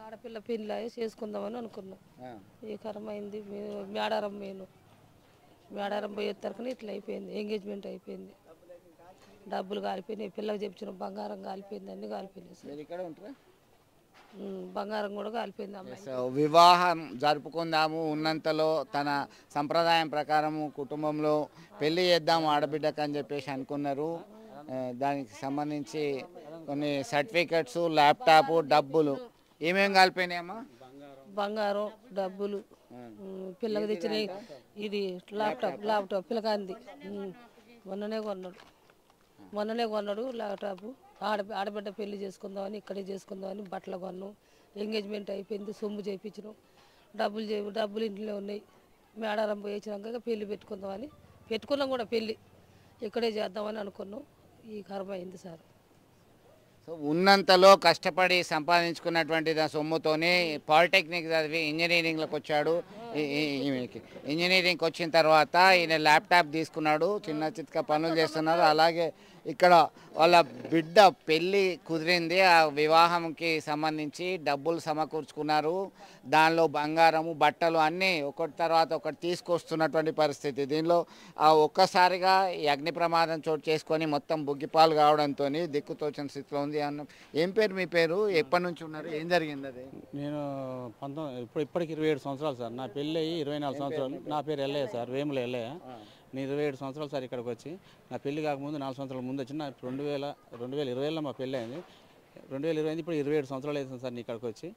ఆడపిల్ల పెళ్ళి చేసుకుందామని అనుకున్నాం. ఈ కరమైంది. మేడారం పోయేసరికి ఇట్లా అయిపోయింది. ఎంగేజ్మెంట్ అయిపోయింది. డబ్బులు కాలిపోయినాయి. పిల్లకి చెప్తున్న బంగారం కాలిపోయింది. అన్ని కాలిపోయినాయి. బంగారం కూడా కాలిపోయింది. వివాహం జరుపుకుందాము ఉన్నంతలో తన సంప్రదాయం ప్రకారము కుటుంబంలో పెళ్లి చేద్దాము ఆడబిడ్డకు అని చెప్పేసి అనుకున్నారు. దానికి సంబంధించి కొన్ని సర్టిఫికెట్స్, ల్యాప్టాప్, డబ్బులు ఏమేమి కాలిపోయినాయమ్మా? బంగారం, డబ్బులు, పిల్లకి తెచ్చిన ఇది ల్యాప్టాప్ పిల్లకాంది. మొన్ననే కొన్నాడు ల్యాప్టాప్. ఆడబిడ్డ పెళ్లి చేసుకుందామని ఇక్కడే చేసుకుందామని బట్టలు కొన్నాం. ఎంగేజ్మెంట్ అయిపోయింది. సొమ్ము చేయించినాం. డబ్బులు ఇంట్లో ఉన్నాయి. మేడారం పోయి వచ్చినాక పెళ్లి పెట్టుకున్నాం కూడా. పెళ్లి ఇక్కడే చేద్దామని అనుకున్నాం. ఈ కర్మ అయింది సార్. సో ఉన్నంతలో కష్టపడి సంపాదించుకున్నటువంటి సొమ్ముతోనే పాలిటెక్నిక్ చదివి ఇంజనీరింగ్లోకి వచ్చాడు. ఇంజనీరింగ్కి వచ్చిన తర్వాత ఈయన ల్యాప్టాప్ తీసుకున్నాడు. చిన్న చిత్క పనులు చేస్తున్నారు. అలాగే ఇక్కడ వాళ్ళ బిడ్డ పెళ్ళి కుదిరింది. ఆ వివాహంకి సంబంధించి డబ్బులు సమకూర్చుకున్నారు. దానిలో బంగారము, బట్టలు అన్నీ ఒకటి తర్వాత ఒకటి తీసుకొస్తున్నటువంటి పరిస్థితి. దీనిలో ఒక్కసారిగా ఈ అగ్ని ప్రమాదం చోటు చేసుకొని మొత్తం బుగ్గిపాలు కావడంతో దిక్కుతోచిన స్థితిలో ఉంది. ఏం పేరు మీ పేరు? ఎప్పటి నుంచి ఉన్నారు? ఏం జరిగింది? అది నేను ఇప్పటికి 27 సంవత్సరాలు సార్. నా పెళ్ళి అయ్యి 24 సంవత్సరాలు. నా పేరు ఎల్లయ్య సార్, వేముల ఎల్లయ్య. నేను 27 సంవత్సరాలు సార్ ఇక్కడికి వచ్చి. నా పెళ్లి కాకముందు 4 సంవత్సరాల ముందు వచ్చిన 2020లో మా పెళ్ళి అయింది. 2020 ఇప్పుడు 27 సంవత్సరాలు అవుతుంది సార్. ఇక్కడికి వచ్చి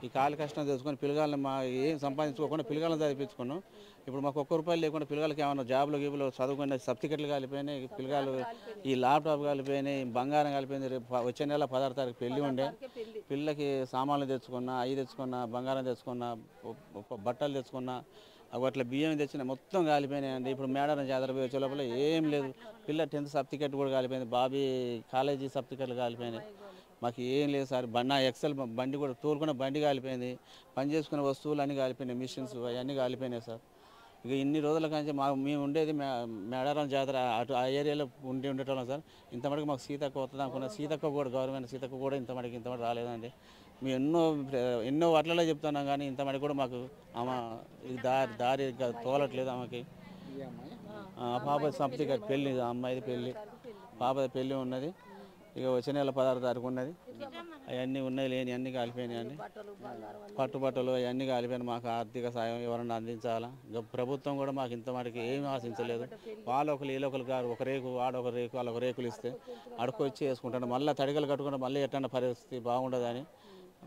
ఈ కాలు కష్టం తెలుసుకొని పిల్లగాళ్ళని మా ఏం సంపాదించుకోకుండా పిల్లగాళ్ళని చదివించుకున్నాం. ఇప్పుడు మాకు ₹1 లేకుండా పిల్లలకి ఏమన్నా జాబులు గీబులు చదువుకునే సర్టిఫికెట్లు కాలిపోయినాయి. పిల్లగాళ్ళు ఈ ల్యాప్టాప్ కాలిపోయినాయి, బంగారం కాలిపోయింది. రేపు వచ్చే నెల 16వ తారీఖు పెళ్లి ఉండే. పిల్లలకి సామాన్లు తెచ్చుకున్నా, అవి తెచ్చుకున్నా, బంగారం తెచ్చుకున్నా, బట్టలు తెచ్చుకున్నా, అట్లా బియ్యం తెచ్చిన మొత్తం కాలిపోయినాయండి. ఇప్పుడు మేడారం జాతర పోయి వచ్చే లోపల ఏం లేదు. పిల్ల 10th సర్టిఫికెట్ కూడా కాలిపోయింది. బాబీ కాలేజీ సర్టిఫికెట్లు కాలిపోయినాయి. మాకు ఏం లేదు సార్. నా ఎక్సెల్ బండి కూడా తోలుకున్న బండి కాలిపోయింది. పని చేసుకునే వస్తువులు అన్నీ కాలిపోయినాయి. మిషన్స్ అవన్నీ కాలిపోయినాయి సార్. ఇక ఇన్ని రోజుల కానీ మేము ఉండేది మేడారం జాతర అటు ఆ ఏరియాలో ఉండేటోళ్ళం సార్. ఇంతమటికి మాకు సీతక్క వస్తుంది అనుకున్న సీతక్క కూడా గవర్నమెంట్ సీతక్క కూడా ఇంతమటికి రాలేదండి. మేము ఎన్నో వాటిలలో చెప్తున్నాం కానీ ఇంతమటికి కూడా మాకు ఆమె దారి తోలట్లేదు. ఆమెకి పాప సర్టిఫికెట్ పెళ్ళి, అమ్మాయిది పెళ్ళి, పాపది పెళ్ళి ఉన్నది. ఇక వచ్చే నెల 16వ తారీఖు ఉన్నది. అవన్నీ ఉన్నాయి, లేని అన్నీ కాలిపోయినాయండి. పట్టుబట్టలు అవన్నీ కాలిపోయినాయి. మాకు ఆర్థిక సాయం ఎవరన్నా అందించాలా. ఇక ప్రభుత్వం కూడా మాకు ఇంత మటుకు ఏమీ ఆశించలేదు. వాళ్ళొకరు వీళ్ళొకరు గారు ఒక రేకు వాడొక రేకు వాళ్ళొక రేకులు ఇస్తే అడుకొచ్చి వేసుకుంటాను. మళ్ళీ తడిగలు కట్టుకుంటే మళ్ళీ ఎట్టన్నా పరిస్థితి బాగుండదని,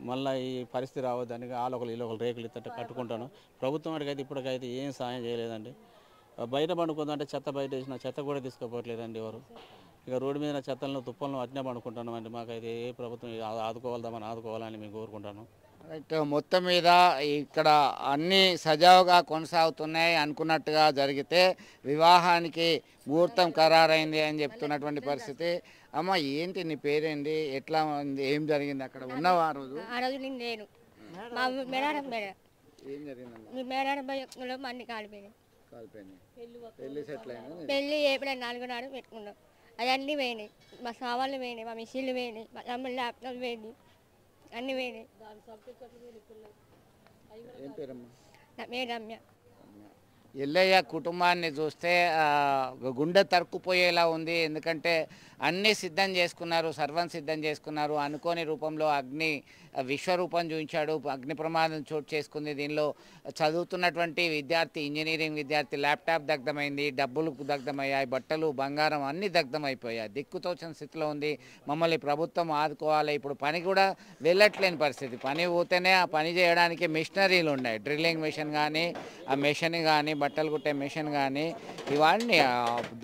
మళ్ళీ ఈ పరిస్థితి రావద్దని వాళ్ళొకరు వీళ్ళొకరు రేకులు ఇస్తే కట్టుకుంటాను. ప్రభుత్వం అడిగైతే ఇప్పటికైతే ఏం సాయం చేయలేదండి. బయట పండుకుందంటే చెత్త బయట వేసిన చెత్త కూడా తీసుకోపోవట్లేదండి ఎవరు. ఇక రోడ్డు మీద చెత్తలను తుప్పలను అట్నే పండుకుంటున్నాం అండి. మాకైతే ఏ ప్రభుత్వం ఆదుకోవాలని మేము కోరుకుంటాను. మొత్తం మీద ఇక్కడ అన్నీ సజావుగా కొనసాగుతున్నాయి. అనుకున్నట్టుగా జరిగితే వివాహానికి ముహూర్తం ఖరారైంది అని చెప్తున్నటువంటి పరిస్థితి. అమ్మ ఏంటి నీ పేరేంటి? ఎట్లా ఉంది? ఏం జరిగింది? అక్కడ ఉన్నావు ఆ రోజు? ఆ రోజు నేను లేను. మా మేడారం ఏం జరిగింది? అన్ని కాలిపోయినాయి. పెళ్ళి ఏప్రిల్ 4 నాడు పెట్టుకున్నాం. అవన్నీ పోయినాయి. మా సామాన్లు పోయినాయి, మా మిషన్లు పోయినాయి, మా తమ్ముడు ల్యాప్టాప్ పోయినాయి, అన్నీ పోయినాయి. నా పేరు రమ్య. ఎల్లయ్య కుటుంబాన్ని చూస్తే గుండె తరుక్కుపోయేలా ఉంది. ఎందుకంటే అన్నీ సిద్ధం చేసుకున్నారు, సర్వం సిద్ధం చేసుకున్నారు. అనుకోని రూపంలో విశ్వరూపం చూపించాడు. అగ్ని ప్రమాదం చోటు చేసుకుంది. దీనిలో చదువుతున్నటువంటి విద్యార్థి, ఇంజనీరింగ్ విద్యార్థి ల్యాప్టాప్ దగ్ధమైంది, డబ్బులు దగ్ధమయ్యాయి, బట్టలు, బంగారం అన్నీ దగ్ధమైపోయాయి. దిక్కుతోచిన స్థితిలో ఉంది. మమ్మల్ని ప్రభుత్వం ఆదుకోవాలి. ఇప్పుడు పని కూడా వెళ్ళట్లేని పరిస్థితి. పని పోతేనే ఆ పని చేయడానికి మిషనరీలు ఉన్నాయి. డ్రిల్లింగ్ మిషన్ కానీ, ఆ మెషిన్ కానీ, బట్టలు కుట్టే మిషన్ కానీ, ఇవన్నీ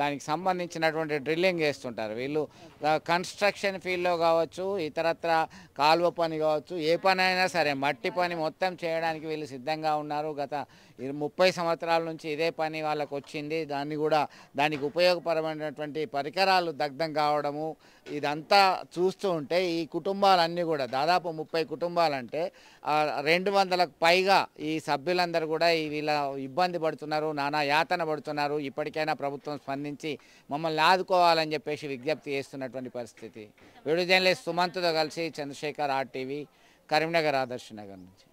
దానికి సంబంధించినటువంటి డ్రిల్లింగ్ చేస్తుంటారు వీళ్ళు. కన్స్ట్రక్షన్ ఫీల్డ్లో కావచ్చు, ఇతరత్ర కాలువ పని కావచ్చు, ఏ పని అయినా సరే మట్టి పని మొత్తం చేయడానికి వీళ్ళు సిద్ధంగా ఉన్నారు. గత 30 సంవత్సరాల నుంచి ఇదే పని వాళ్ళకు వచ్చింది. దానికి ఉపయోగపరమైనటువంటి పరికరాలు దగ్ధం కావడము ఇదంతా చూస్తూ ఉంటే ఈ కుటుంబాలన్నీ కూడా దాదాపు 30 కుటుంబాలంటే 200లకు పైగా ఈ సభ్యులందరూ కూడా వీళ్ళ ఇబ్బంది పడుతున్నారు, నానా యాతన పడుతున్నారు. ఇప్పటికైనా ప్రభుత్వం స్పందించి మమ్మల్ని ఆదుకోవాలని చెప్పేసి విజ్ఞప్తి చేస్తున్నటువంటి పరిస్థితి. వీడియో జర్నలిస్ట్ సుమంత్తో కలిసి చంద్రశేఖర్, RTV, కరీంనగర్ ఆదర్శ్ నగర్ నుంచి.